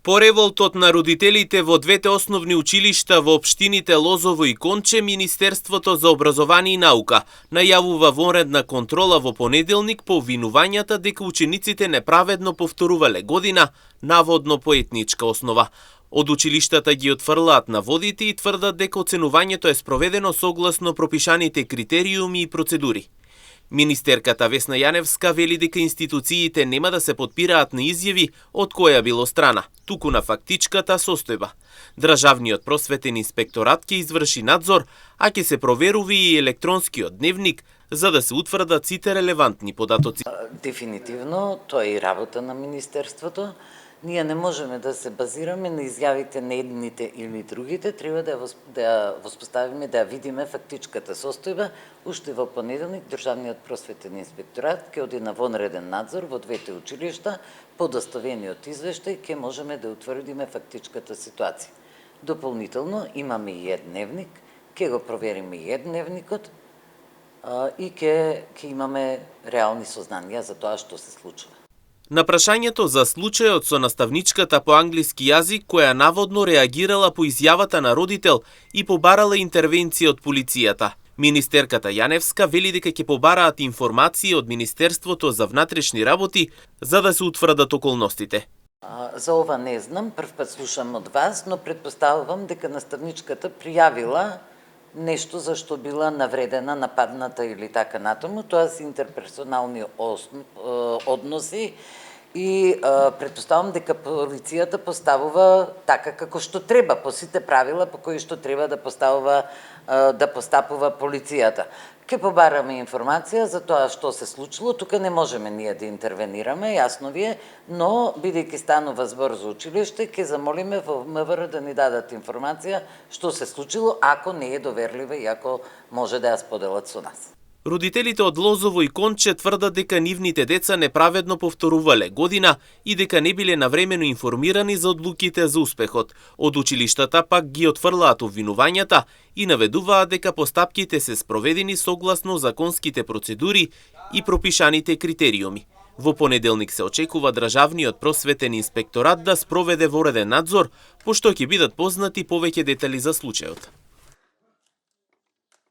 По револтот на родителите во двете основни училишта во општините Лозово и Конче, Министерството за образование и наука најавува вонредна контрола во понеделник по обвинувањата дека учениците неправедно повторувале година, наводно по етничка основа. Од училиштата ги отфрлаат наводите и тврдат дека оценувањето е спроведено согласно пропишаните критериуми и процедури. Министерката Весна Јаневска вели дека институциите нема да се потпираат на изјави од која било страна, туку на фактичката состојба. Државниот просветен инспекторат ќе изврши надзор, а ќе се проверува и електронскиот дневник за да се утврдат сите релевантни податоци. Дефинитивно, тоа е и работа на Министерството. Ние не можеме да се базираме на изјавите на едните или другите, треба да воспоставиме, да видиме фактичката состојба. Уште во понеделник Државниот просветен инспекторат ќе оди на вонреден надзор во двете училишта, по доставениот извештај ќе можеме да утврдиме фактичката ситуација. Дополнително имаме и дневник, ќе го провериме и дневникот и ќе имаме реални сознанија за тоа што се случува. На прашањето за случајот со наставничката по англиски јазик која наводно реагирала по изјавата на родител и побарала интервенција од полицијата, министерката Јаневска вели дека ќе побараат информации од Министерството за внатрешни работи за да се утврдат околностите. За ова не знам, првпат слушам од вас, но претпоставувам дека наставничката пријавила нешто за што била навредена, нападната или така натаму. Тоа се интерперсонални односи и претпоставувам дека полицијата поставува така како што треба, по сите правила по кои што треба да постапува полицијата. Ке побараме информација за тоа што се случило. Тука не можеме ние да интервенираме, јасно ви е, но бидејќи станува збор за училиште, ке замолиме во МВР да ни дадат информација што се случило, ако не е доверлива и ако може да ја споделат со нас. Родителите од Лозово и Конче тврдат дека нивните деца неправедно повторувале година и дека не биле навремено информирани за одлуките за успехот. Од училиштата пак ги отфрлаат обвинувањата и наведуваат дека постапките се спроведени согласно законските процедури и пропишаните критериуми. Во понеделник се очекува Државниот просветен инспекторат да спроведе вореден надзор, пошто ќе бидат познати повеќе детали за случајот.